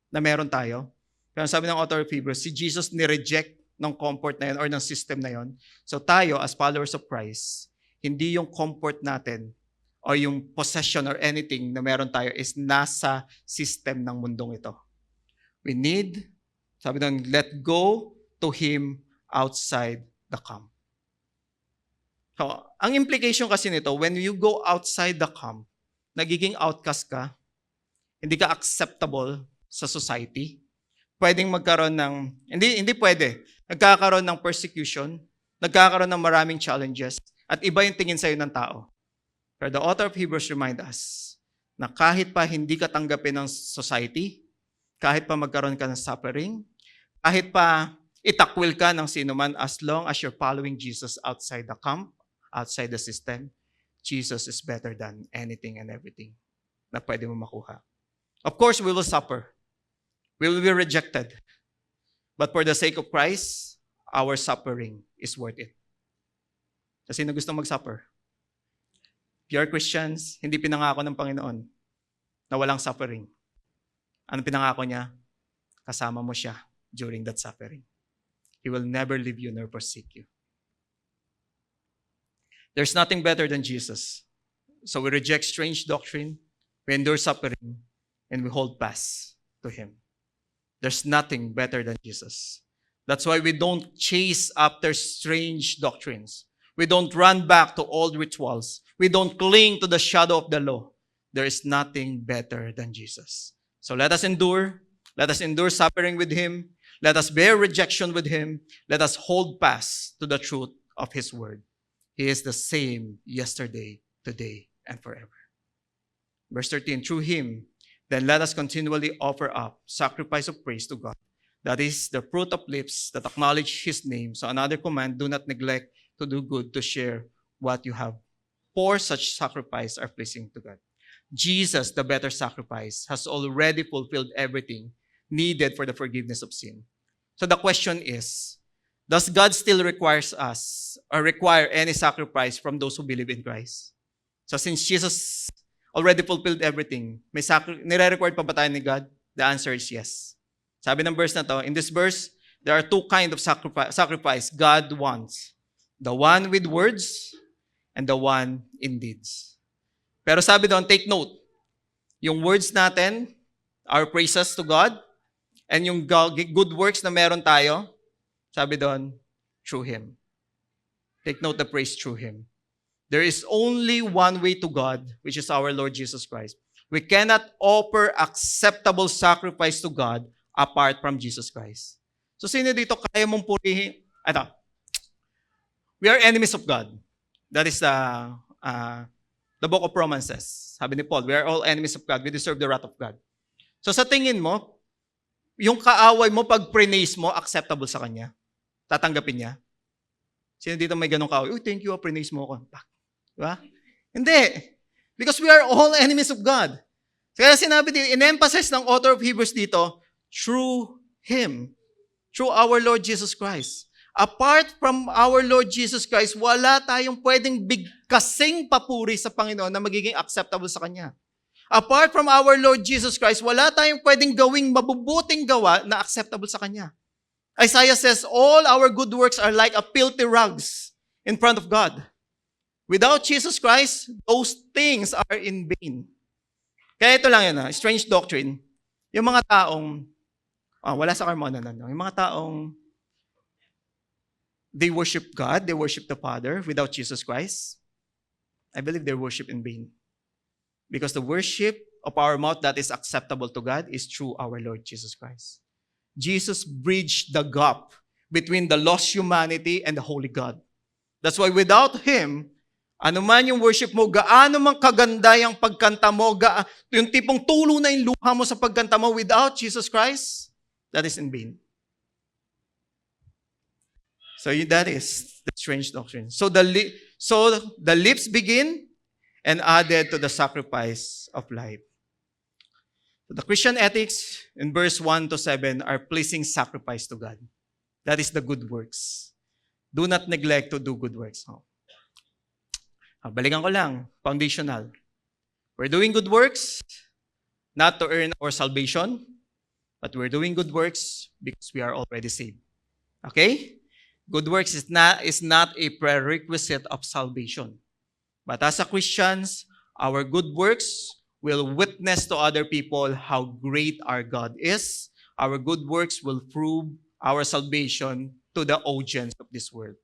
Speaker 1: na meron tayo. Pero sabi ng author of Hebrews, si Jesus ni-reject ng comfort na yun or ng system na yun. So tayo, as followers of Christ, hindi yung comfort natin o yung possession or anything na meron tayo is nasa system ng mundong ito. We need, sabi doon, let go to Him outside the camp. So, ang implication kasi nito, when you go outside the camp, nagiging outcast ka, hindi ka acceptable sa society, pwedeng magkaroon ng, hindi pwede, nagkakaroon ng persecution, nagkakaroon ng maraming challenges, at iba yung tingin sa'yo ng tao. Pero the author of Hebrews remind us na kahit pa hindi ka tanggapin ng society, kahit pa magkaroon ka ng suffering, kahit pa itakwil ka ng sino man, as long as you're following Jesus outside the camp, outside the system, Jesus is better than anything and everything na pwede mo makuha. Of course, we will suffer. We will be rejected. But for the sake of Christ, our suffering is worth it. Kasi sino gusto mag-suffer? Pure Christians, hindi pinangako ng Panginoon na walang suffering. Ano pinangako niya? Kasama mo siya during that suffering. He will never leave you nor forsake you. There's nothing better than Jesus. So we reject strange doctrine, we endure suffering, and we hold fast to Him. There's nothing better than Jesus. That's why we don't chase after strange doctrines. We don't run back to old rituals. We don't cling to the shadow of the law. There is nothing better than Jesus. So let us endure. Let us endure suffering with Him. Let us bear rejection with Him. Let us hold fast to the truth of His word. He is the same yesterday, today, and forever. Verse 13, through Him, then let us continually offer up sacrifice of praise to God. That is the fruit of lips that acknowledge His name. So another command, do not neglect to do good, to share what you have. For such sacrifice are pleasing to God. Jesus, the better sacrifice, has already fulfilled everything needed for the forgiveness of sin. So the question is, does God still require us or require any sacrifice from those who believe in Christ? So since Jesus already fulfilled everything, may nire-required pa ba tayo ni God? The answer is yes. Sabi ng verse na to, in this verse, there are two kinds of sacrifice God wants. The one with words and the one in deeds. Pero sabi doon, take note, yung words natin, our praises to God, and yung good works na meron tayo, sabi doon, through Him. Take note the praise through Him. There is only one way to God, which is our Lord Jesus Christ. We cannot offer acceptable sacrifice to God apart from Jesus Christ. So sino dito kaya mong purihin? Ito. We are enemies of God. That is the book of Romans says. Sabi ni Paul, we are all enemies of God. We deserve the wrath of God. So sa tingin mo, yung kaaway mo, pag praise mo, acceptable sa kanya? Tatanggapin niya? Sino dito may ganong kaaway? Uy, thank you, praise mo ako. Diba? Hindi. Because we are all enemies of God. Kaya sinabi dito, in-emphasize ng author of Hebrews dito, through Him, through our Lord Jesus Christ. Apart from our Lord Jesus Christ, wala tayong pwedeng bigkasing papuri sa Panginoon na magiging acceptable sa Kanya. Apart from our Lord Jesus Christ, wala tayong pwedeng gawing mabubuting gawa na acceptable sa Kanya. Isaiah says, all our good works are like a filthy rags in front of God. Without Jesus Christ, those things are in vain. Kaya ito lang yun, strange doctrine. Yung mga taong, wala sa Carmona na, yung mga taong, they worship God, they worship the Father without Jesus Christ. I believe they worship in vain. Because the worship of our mouth that is acceptable to God is through our Lord Jesus Christ. Jesus bridged the gap between the lost humanity and the holy God. That's why without Him, ano man yung worship mo, gaano man kaganda yung pagkanta mo, yung tipong tulo na yung luha mo sa pagkanta mo, without Jesus Christ, that is in vain. So that is the strange doctrine. So the lips begin and added to the sacrifice of life. So the Christian ethics in verse 1 to 7 are pleasing sacrifice to God. That is the good works. Do not neglect to do good works. Balikan ko lang, foundational. We're doing good works not to earn our salvation, but we're doing good works because we are already saved. Okay? Good works is not a prerequisite of salvation. But as a Christians, our good works will witness to other people how great our God is. Our good works will prove our salvation to the audience of this world.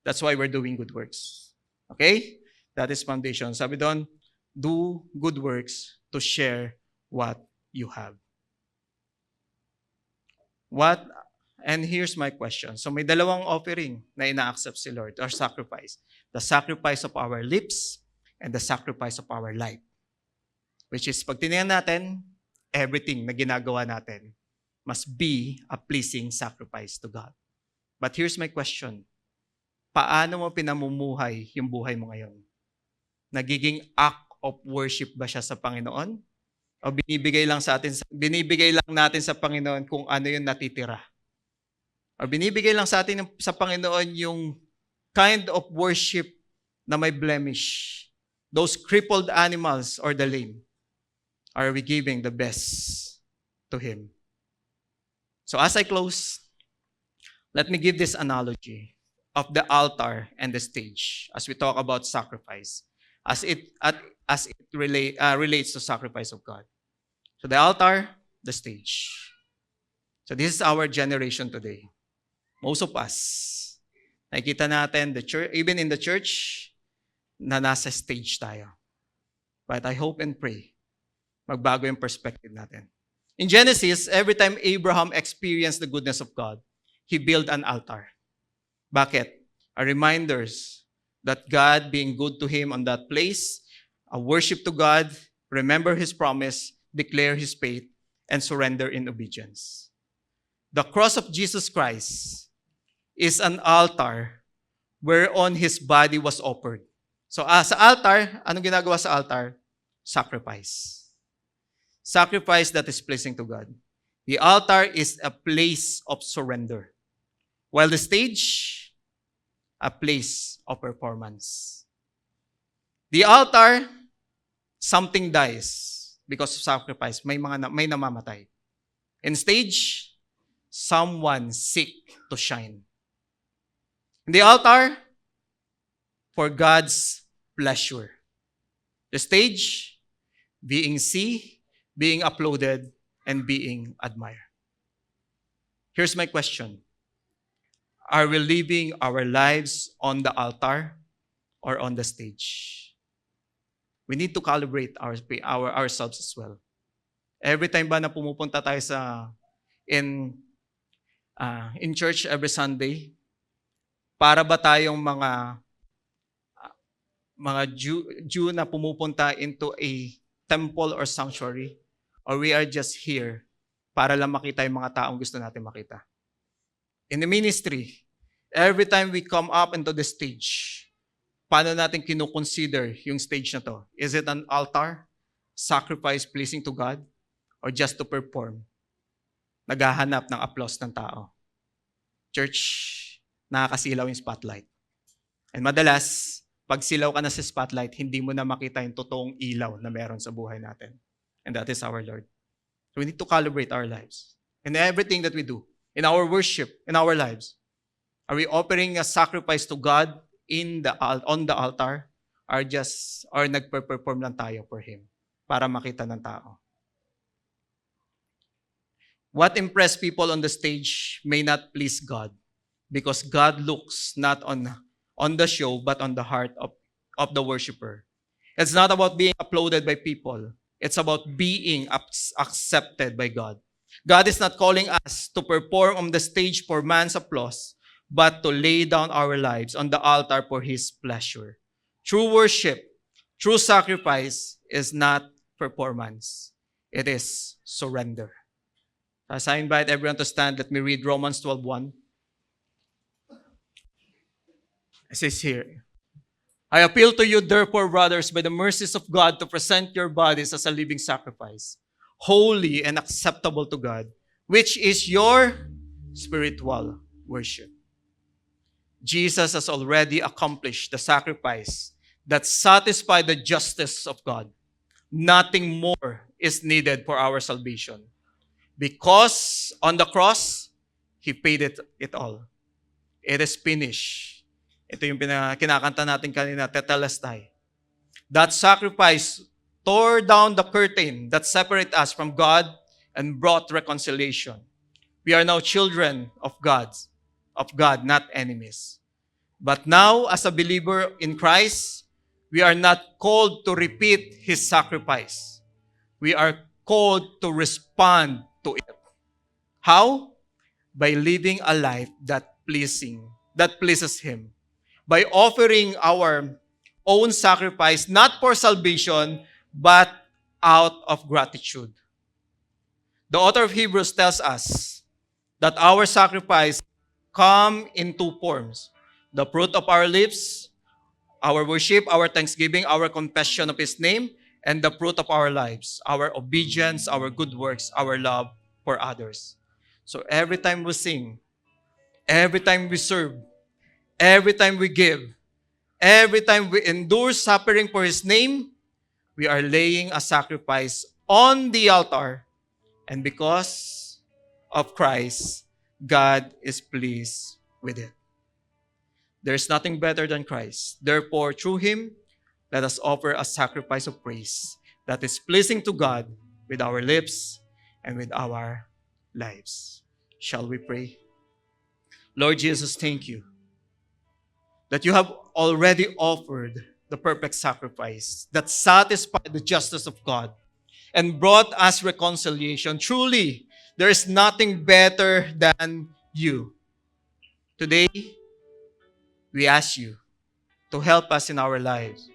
Speaker 1: That's why we're doing good works. Okay? That is foundation. Sabi doon, do good works to share what you have. And here's my question. So may dalawang offering na ina-accept si Lord, or sacrifice. The sacrifice of our lips and the sacrifice of our life. Which is, pag tinignan natin, everything na ginagawa natin must be a pleasing sacrifice to God. But here's my question. Paano mo pinamumuhay yung buhay mo ngayon? Nagiging act of worship ba siya sa Panginoon? O binibigay lang natin sa Panginoon kung ano yung natitira? O binibigay lang sa atin sa Panginoon yung kind of worship na may blemish? Those crippled animals or the lame? Are we giving the best to Him? So as I close, let me give this analogy of the altar and the stage as we talk about sacrifice, as it relates to sacrifice of God. So the altar, the stage. So this is our generation today. Most of us, nakikita natin the church, even in the church, na nasa stage tayo. But I hope and pray, magbago yung perspective natin. In Genesis, every time Abraham experienced the goodness of God, he built an altar. Bakit? A reminders that God being good to him on that place, a worship to God, remember His promise, declare His faith, and surrender in obedience. The cross of Jesus Christ is an altar whereon His body was offered. So sa altar, anong ginagawa sa altar? Sacrifice. Sacrifice that is pleasing to God. The altar is a place of surrender, while the stage, a place of performance. The altar, something dies because of sacrifice. May namamatay. In stage, someone seek to shine. In the altar, for God's pleasure. The stage, being seen, being uploaded, and being admired. Here's my question. Are we living our lives on the altar or on the stage? We need to calibrate ourselves as well. Every time ba na pumupunta tayo in church every Sunday, para ba tayong mga Jew na pumupunta into a temple or sanctuary, or we are just here para lang makita yung mga taong gusto natin makita. In the ministry, every time we come up into the stage, paano natin kinukonsider yung stage na to? Is it an altar? Sacrifice pleasing to God? Or just to perform? Naghahanap ng applause ng tao. Church, nakakasilaw yung spotlight. And madalas, pag silaw ka na sa spotlight, hindi mo na makita yung totoong ilaw na meron sa buhay natin. And that is our Lord. So we need to calibrate our lives. In everything that we do, in our worship, in our lives, are we offering a sacrifice to God on the altar? Or nagpe-perform lang tayo for Him para makita ng tao? What impressed people on the stage may not please God because God looks not on the show but on the heart of the worshiper. It's not about being applauded by people. It's about being accepted by God. God is not calling us to perform on the stage for man's applause, but to lay down our lives on the altar for His pleasure. True worship, true sacrifice is not performance. It is surrender. As I invite everyone to stand, let me read Romans 12:1. It says here, I appeal to you, therefore, brothers, by the mercies of God, to present your bodies as a living sacrifice, holy and acceptable to God, which is your spiritual worship. Jesus has already accomplished the sacrifice that satisfied the justice of God. Nothing more is needed for our salvation. Because on the cross, He paid it all. It is finished. Ito yung kinakanta natin kanina, Tetelestai. That sacrifice tore down the curtain that separates us from God and brought reconciliation. We are now children of God, not enemies. But now, as a believer in Christ, we are not called to repeat His sacrifice. We are called to respond to it. How? By living a life that pleases Him. By offering our own sacrifice, not for salvation, but out of gratitude. The author of Hebrews tells us that our sacrifice come in two forms. The fruit of our lips, our worship, our thanksgiving, our confession of His name, and the fruit of our lives, our obedience, our good works, our love for others. So every time we sing, every time we serve, every time we give, every time we endure suffering for His name, we are laying a sacrifice on the altar. And because of Christ, God is pleased with it. There is nothing better than Christ. Therefore, through Him, let us offer a sacrifice of praise that is pleasing to God with our lips and with our lives. Shall we pray? Lord Jesus, thank you that you have already offered the perfect sacrifice that satisfied the justice of God and brought us reconciliation. Truly, there is nothing better than you. Today, we ask you to help us in our lives.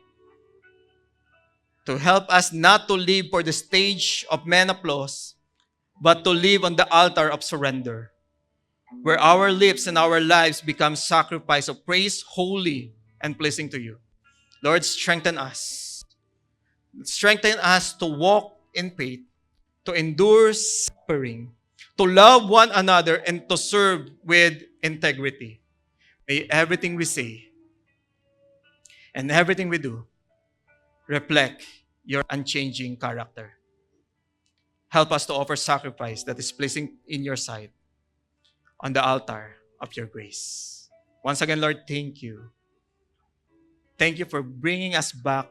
Speaker 1: To help us not to live for the stage of men applause, but to live on the altar of surrender, where our lips and our lives become sacrifice of praise, holy and pleasing to you. Lord, strengthen us. Strengthen us to walk in faith, to endure suffering, to love one another, and to serve with integrity. May everything we say and everything we do reflect your unchanging character. Help us to offer sacrifice that is pleasing in your sight on the altar of your grace. Once again, Lord, thank you. Thank you for bringing us back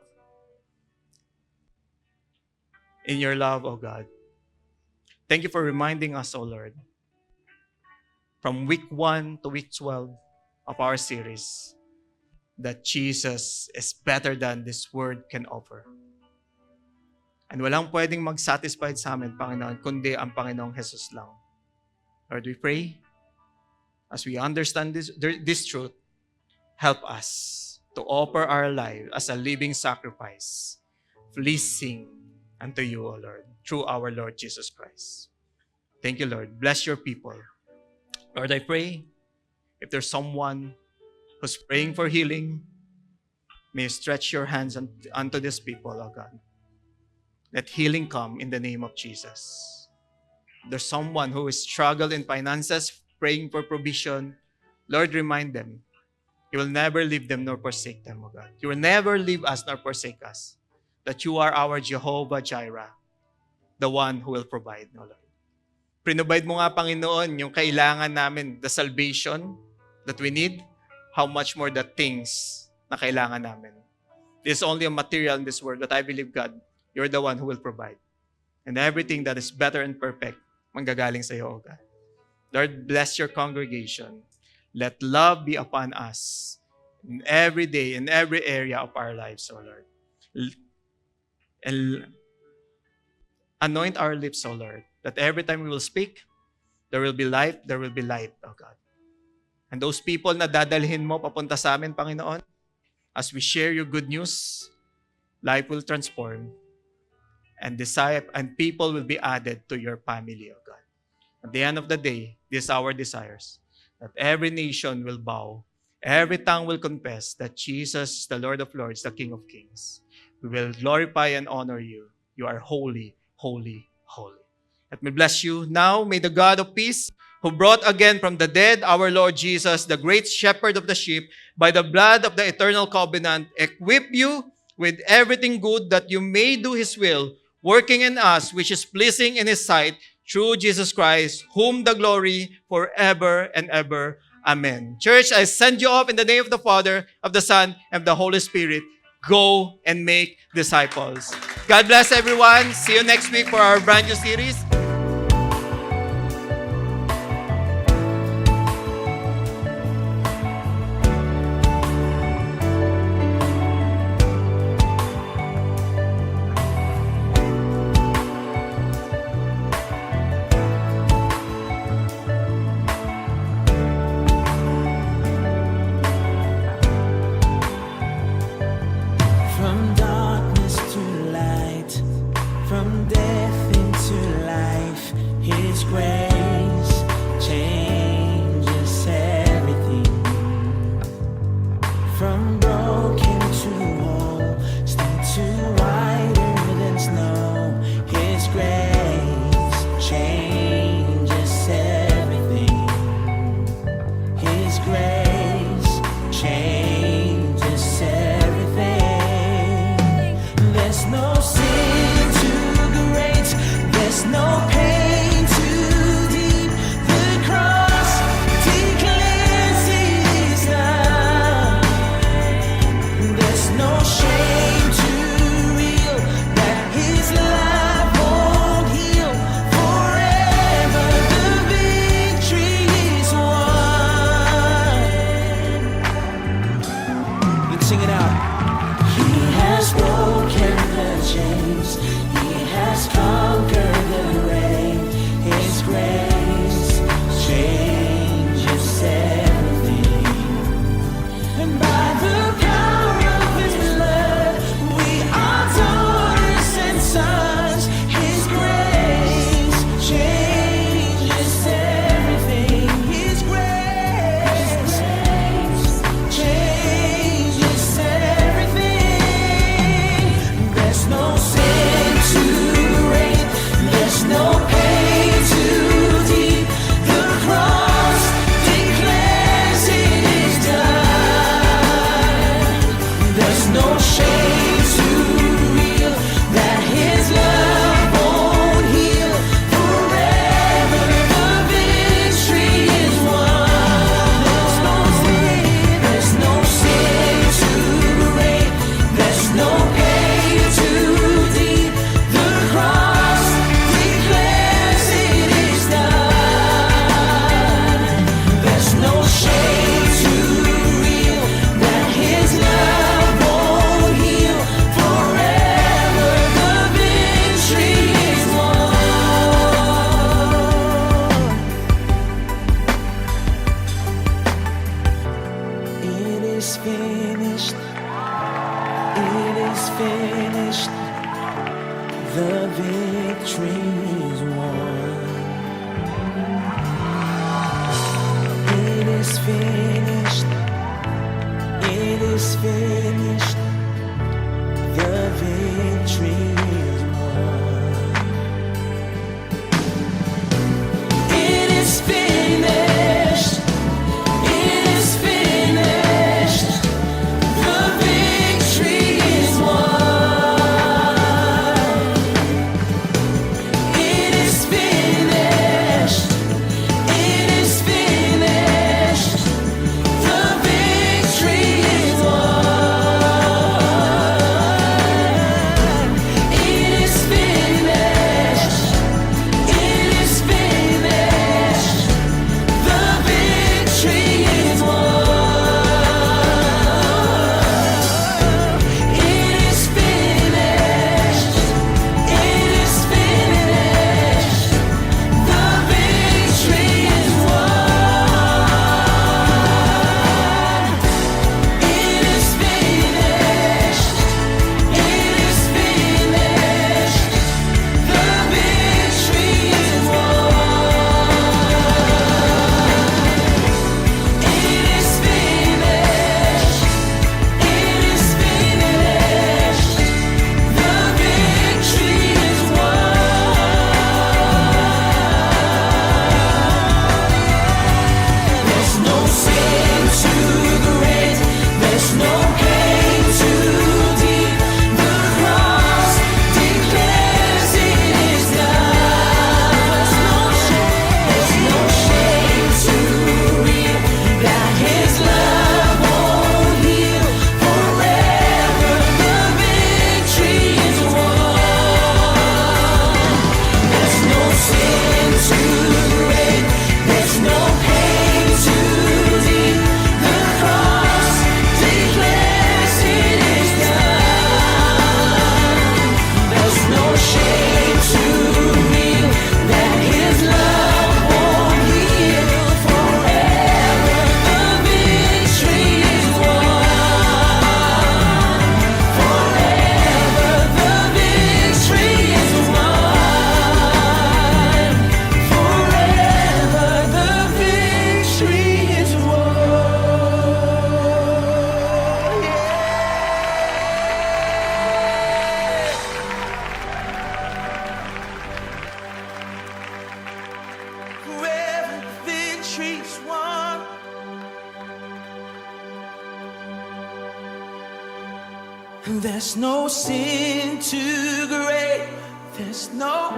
Speaker 1: in your love, O God. Thank you for reminding us, O Lord, from week 1 to week 12 of our series, that Jesus is better than this world can offer. And walang pwedeng mag-satisfied sa amin, Panginoon, kundi ang Panginoong Jesus lang. Lord, we pray, as we understand this truth, help us to offer our life as a living sacrifice, pleasing unto you, O Lord, through our Lord Jesus Christ. Thank you, Lord. Bless your people. Lord, I pray if there's someone who's praying for healing, may you stretch your hands unto these people, oh God. Let healing come in the name of Jesus. If there's someone who is struggled in finances, praying for provision, Lord, remind them, you will never leave them nor forsake them, oh God. You will never leave us nor forsake us. That you are our Jehovah Jireh, the one who will provide, no Lord. Provide mo nga, Panginoon, yung kailangan namin, the salvation that we need, how much more the things na kailangan namin. There's only a material in this world, but I believe, God, you're the one who will provide. And everything that is better and perfect, manggagaling sa iyo, O God. Lord, bless your congregation. Let love be upon us in every day, in every area of our lives, O Lord. Anoint our lips, O Lord, that every time we will speak, there will be life, there will be light, O God. And those people na dadalhin mo papunta sa amin, Panginoon, as we share your good news, life will transform, and people will be added to your family, O God. At the end of the day, this is our desires, that every nation will bow, every tongue will confess that Jesus is the Lord of Lords, the King of Kings. We will glorify and honor you. You are holy, holy, holy. Let me bless you. Now, may the God of peace, who brought again from the dead our Lord Jesus, the great shepherd of the sheep, by the blood of the eternal covenant, equip you with everything good that you may do his will, working in us which is pleasing in his sight, through Jesus Christ, whom the glory forever and ever. Amen. Church, I send you off in the name of the Father, of the Son, and of the Holy Spirit. Go and make disciples. God bless everyone. See you next week for our brand new series.
Speaker 3: From darkness to light, from death into life, His grace changes everything. From broken to whole, still to whiter than snow, His grace changes everything. His grace changes everything. There's no sin too great, there's no pain too deep. The cross declares it is done. There's no shame too real that His love won't heal. Forever the victory is won. Let's sing it out. He has broken the chains, He has conquered the rain. His grace changes everything. And by the power of His blood, we are daughters and sons. His grace changes everything. His grace changes everything. There's no sin too great, there's no pain too deep. The cross declares it is done. There's no shame too real that His love won't heal. Forever the victory is won. There's no sin too great, there's no pain too deep. The cross declares it is done. There's no shame too real that His love won't heal. Forever the victory is won. It is finished. It is finished. The victory is won. is finished. It is finished. The victory is won. It is finished. It is finished. The victory is won. It is finished. It is finished. The victory is won. It is finished. It is finished. The victory is won. It is finished. It is finished. The victory is won. It is finished. It is finished. The victory is won. It is finished. It is finished. The victory is won. There's no sin too great. There's no pain too deep. The cross declares it is done. There's no shame too real that His love won't heal. Forever the victory is won. There's no sin too great. There's no pain too deep. The cross declares it is done. There's no shame too real that His love won't heal. Forever the victory is won. Forever the victory is won. Forever the victory is won. Forever victory is won. There's no sin too great. There's no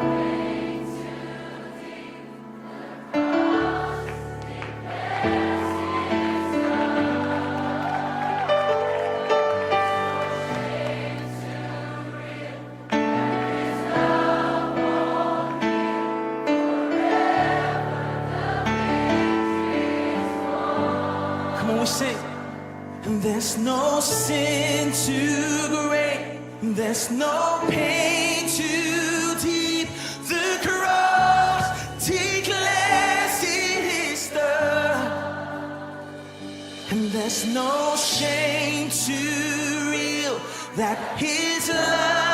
Speaker 3: Come on, we sing. There's no sin too great. There's no pain too deep. The cross declares it is done. And there's no shame too real that His love